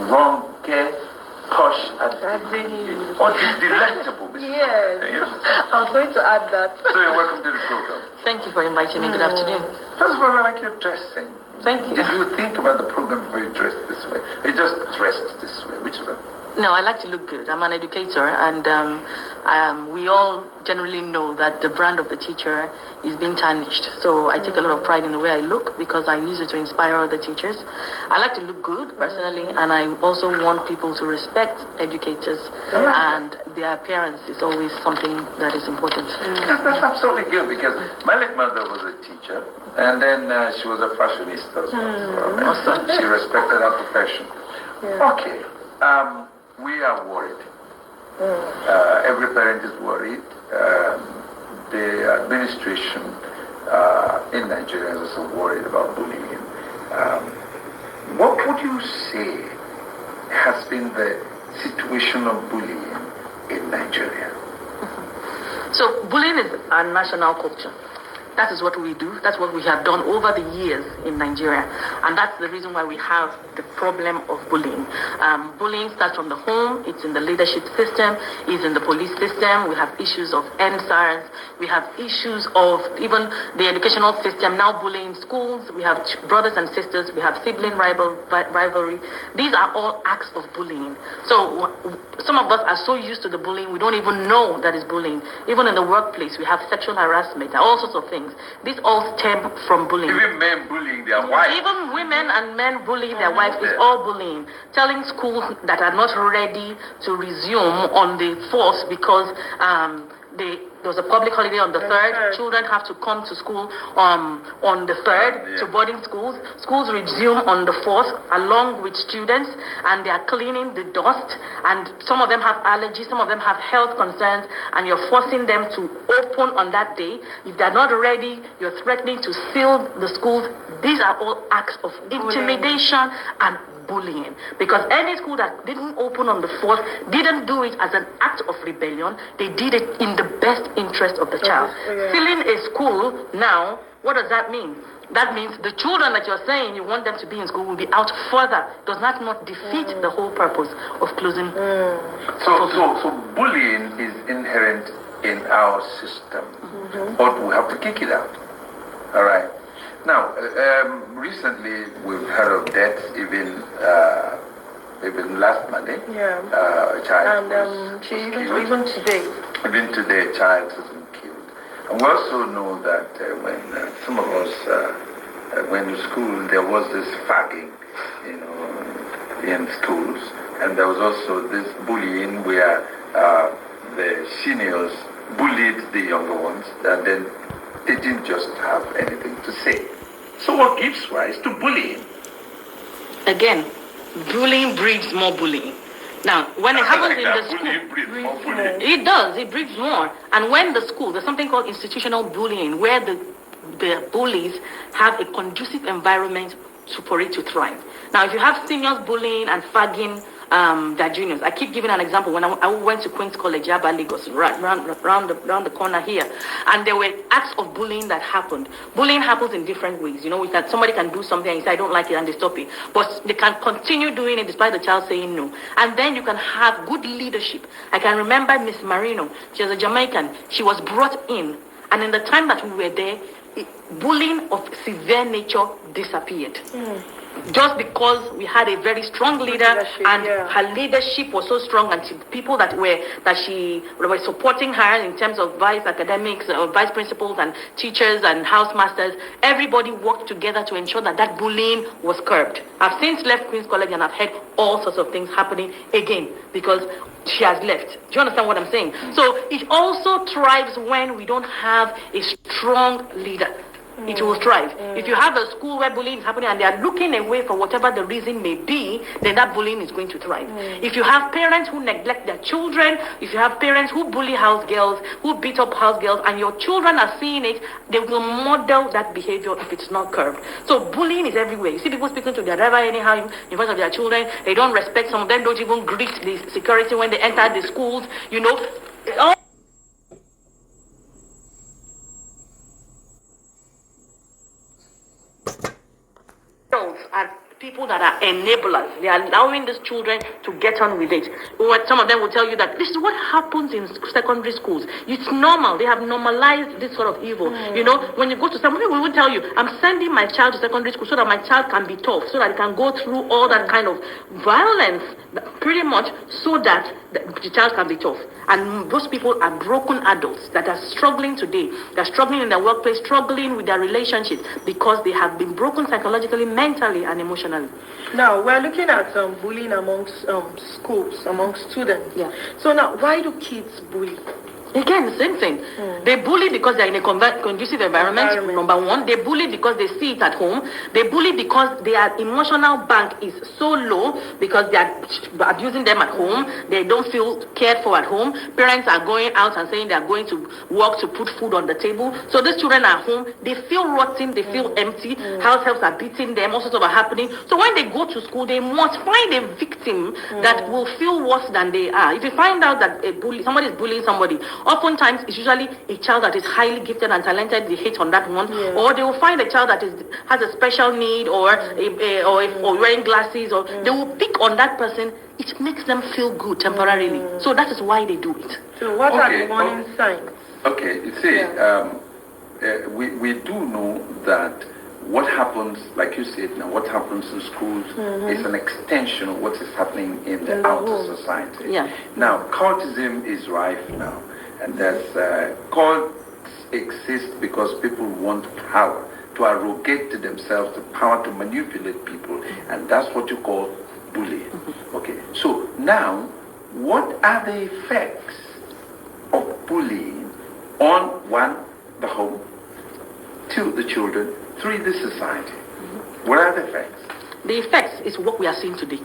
Ronke, Posh, or delectable. Yes. I was going to add that. So you're welcome to the program. Thank you for inviting me. Good afternoon. First of all, I like your dressing. Thank you. Did you think about the program before you dressed this way? You just dressed this way. Which one? No, I like to look good. I'm an educator, and we all generally know that the brand of the teacher is being tarnished. So I take a lot of pride in the way I look because I use it to inspire other teachers. I like to look good personally, and I also want people to respect educators, and their appearance is always something that is important. That's absolutely good because my late mother was a teacher, and then she was a fashionista. So she respected her profession. Yeah. Okay. We are worried. Every parent is worried. The administration in Nigeria is also worried about bullying. What would you say has been the situation of bullying in Nigeria? So bullying is a national culture. That is what we do. That's what we have done over the years in Nigeria. And that's the reason why we have the problem of bullying. Bullying starts from the home. It's in the leadership system. It's in the police system. We have issues of NSARS. We have issues of even the educational system now bullying schools. We have brothers and sisters. We have sibling rivalry. These are all acts of bullying. So some of us are so used to the bullying, we don't even know that is bullying. Even in the workplace, we have sexual harassment, all sorts of things. These all stem from bullying. Even men bullying their wives. Even women and men bullying their wives is all bullying. Telling schools that are not ready to resume on the 4th because there was a public holiday on the 3rd. Children have to come to school on the 3rd to boarding schools. Schools resume on the 4th along with students, and they are cleaning the dust. And some of them have allergies, some of them have health concerns, and you're forcing them to open on that day. If they're not ready, you're threatening to seal the schools. These are all acts of intimidation and bullying, because any school that didn't open on the 4th didn't do it as an act of rebellion. They did it in the best interest of the child. Filling a school now, what does that mean? That means the children that you're saying you want them to be in school will be out further. Does that not defeat the whole purpose of closing? So bullying is inherent in our system, but we have to kick it out. All right. Now, recently we've heard of deaths, even last Monday. A child was killed. Even today. Even today, a child has been killed. And we also know that when some of us went to school, there was this fagging, in schools, and there was also this bullying where the seniors bullied the younger ones, and then they didn't just have anything to say. So what gives rise to bullying? Again, bullying breeds more bullying. Now, when it happens in the school, it does, it breeds more. And when the school, there's something called institutional bullying, where the bullies have a conducive environment for it to thrive. Now, if you have seniors bullying and fagging their juniors, I keep giving an example. When I went to Queen's College, Yaba, Lagos, round the corner here, and there were acts of bullying that happened. Bullying happens in different ways. Somebody can do something and you say, I don't like it, and they stop it. But they can continue doing it despite the child saying no. And then you can have good leadership. I can remember Miss Marino. She was a Jamaican. She was brought in, and in the time that we were there, bullying of severe nature disappeared. Just because we had a very strong leader, and her leadership was so strong, and people that were supporting her in terms of vice academics, vice principals and teachers and housemasters, everybody worked together to ensure that bullying was curbed. I've since left Queen's College and I've heard all sorts of things happening again because she has left. Do you understand what I'm saying? So it also thrives when we don't have a strong leader. It will thrive. If you have a school where bullying is happening and they are looking away for whatever the reason may be, then that bullying is going to thrive. If you have parents who neglect their children, if you have parents who bully house girls, who beat up house girls, and your children are seeing it, they will model that behavior if it's not curbed. So bullying is everywhere. You see people speaking to their driver anyhow in front of their children. They don't respect. Some of them don't even greet the security when they enter the schools. All are people that are enablers. They are allowing these children to get on with it. Some of them will tell you that this is what happens in secondary schools. It's normal. They have normalized this sort of evil. You know, when you go to somebody, we will tell you, I'm sending my child to secondary school so that my child can be tough, so that he can go through all that kind of violence, pretty much, so that the child can be tough. And those people are broken adults that are struggling today. They're struggling in their workplace, struggling with their relationships because they have been broken psychologically, mentally, and emotionally. Now, we're looking at bullying amongst schools, amongst students. Yeah. So now, why do kids bully? Again, the same thing. They bully because they're in a conducive environment, number one. They bully because they see it at home. They bully because their emotional bank is so low because they are abusing them at home. They don't feel cared for at home. Parents are going out and saying they are going to work to put food on the table. So these children are at home. They feel rotten. They feel empty. House helps are beating them. All sorts of are happening. So when they go to school, they must find a victim that will feel worse than they are. If you find out that somebody is bullying somebody, oftentimes it's usually a child that is highly gifted and talented. They hit on that one, or they will find a child that has a special need, or wearing glasses, or they will pick on that person. It makes them feel good temporarily. So that is why they do it. So what are the warning signs? Okay, you see, we do know that what happens, like you said now, what happens in schools is an extension of what is happening in the outer society. Yeah. Now, cultism is rife now. And that's cults exist because people want power, to arrogate to themselves the power to manipulate people, and that's what you call bullying. Okay, so now, what are the effects of bullying on one, the home, two, the children, three, the society? What are the effects? The effects is what we are seeing today.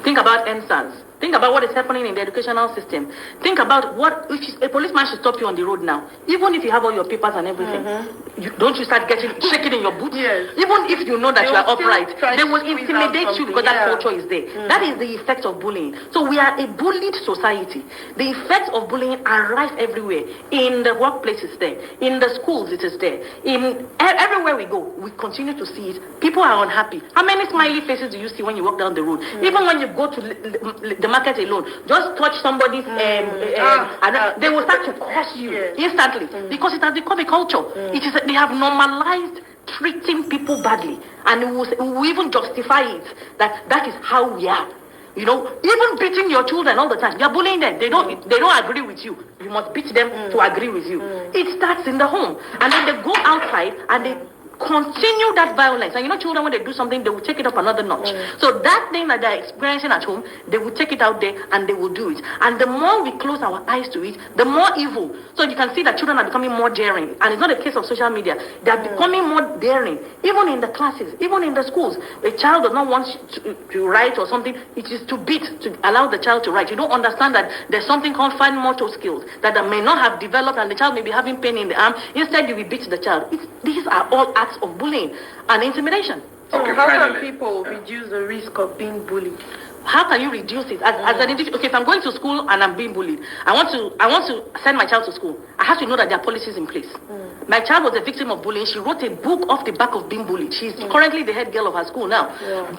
Think about NSAS. Think about what is happening in the educational system. Think about what if a policeman should stop you on the road now. Even if you have all your papers and everything, don't you start shaking in your boots? Yes. Even if you know that you are upright, they will intimidate you because that yeah. culture is there. That is the effect of bullying. So we are a bullied society. The effects of bullying are rife everywhere. In the workplaces there, in the schools it is there. Everywhere we go, we continue to see it. People are unhappy. How many smiley faces do you see when you walk down the road? Even when you go to the market alone, just touch somebody's and they will start to curse you instantly because it has become a culture. It is they have normalized treating people badly, and we will even justify it that is how we are. You know, even beating your children all the time. You're bullying them. They don't agree with you. You must beat them to agree with you. It starts in the home, and then they go outside and they continue that violence. And you know, children, when they do something, they will take it up another notch. So that thing that they're experiencing at home, they will take it out there and they will do it. And the more we close our eyes to it, the more evil. So you can see that children are becoming more daring. And it's not a case of social media. They are becoming more daring. Even in the classes, even in the schools. A child does not want to write or something. It is to beat, to allow the child to write. You don't understand that there's something called fine motor skills that may not have developed, and the child may be having pain in the arm. Instead, you will beat the child. These are all acts of bullying and intimidation. So okay, how finally, can people reduce the risk of being bullied? How can you reduce it? As an individual, okay, if I'm going to school and I'm being bullied, I want to send my child to school. I have to know that there are policies in place. My child was a victim of bullying. She wrote a book off the back of being bullied. She's currently the head girl of her school now.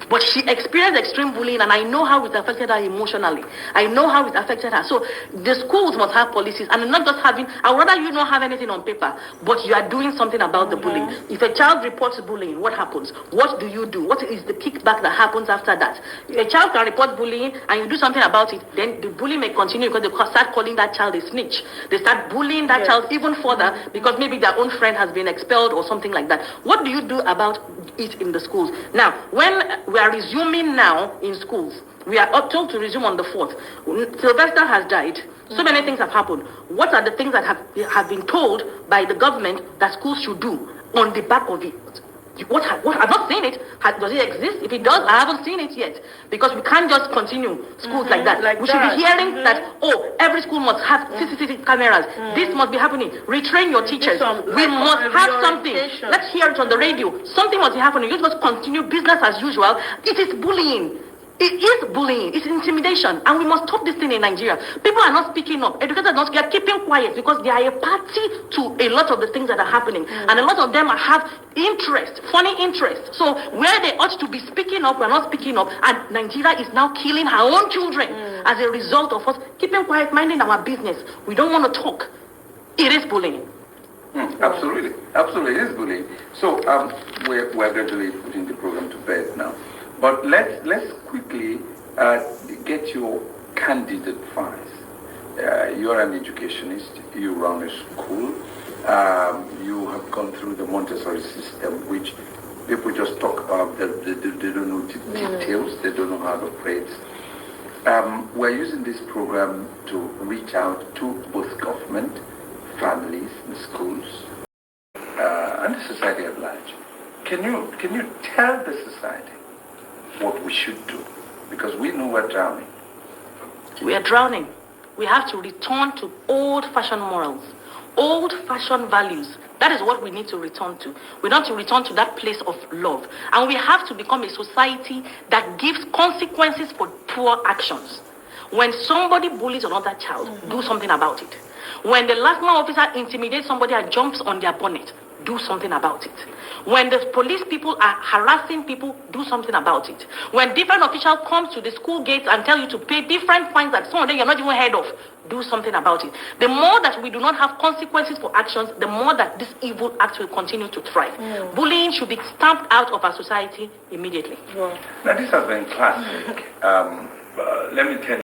But she experienced extreme bullying, and I know how it affected her emotionally. I know how it affected her. So the schools must have policies, and not just having, I would rather you not have anything on paper, but you are doing something about the bullying. If a child reports bullying, what happens? What do you do? What is the kickback that happens after that? A child can report bullying and you do something about it, then the bullying may continue because they start calling that child a snitch. They start bullying that child even further because maybe their own friend has been expelled or something like that. What do you do about it in the schools? Now, when we are resuming now in schools, we are told to resume on the 4th. Sylvester has died. So many things have happened. What are the things that have been told by the government that schools should do on the back of it? What I've not seen it. Does it exist? If it does, I haven't seen it yet. Because we can't just continue schools like that. We should be hearing that, every school must have CCTV cameras. This must be happening. Retrain your teachers. We must have something. Let's hear it on the radio. Something must be happening. You must continue business as usual. It is bullying. It is bullying, it's intimidation, and we must stop this thing in Nigeria. People are not speaking up, educators are not, they are keeping quiet because they are a party to a lot of the things that are happening, and a lot of them have interest, funny interest. So where they ought to be speaking up, we're not speaking up, and Nigeria is now killing her own children as a result of us keeping quiet, minding our business. We don't want to talk. It is bullying. Absolutely, it is bullying. So we're gradually putting the program to bed now. But let's quickly get your candid advice. You're an educationist. You run a school. You have gone through the Montessori system, which people just talk about. They don't know details. They don't know how to operate. We're using this program to reach out to both government, families, and schools, and the society at large. Can you tell the society what we should do? Because we know we're drowning. We are drowning. We have to return to old-fashioned morals, old-fashioned values. That is what we need to return to. We need to return to that place of love. And we have to become a society that gives consequences for poor actions. When somebody bullies another child, do something about it. When the last man officer intimidates somebody and jumps on their bonnet, do something about it. When the police people are harassing people, do something about it. When different officials come to the school gates and tell you to pay different fines that some of them you're not even heard of, do something about it. The more that we do not have consequences for actions, the more that this evil act will continue to thrive. Bullying should be stamped out of our society immediately. Now this has been classic. Let me tell you.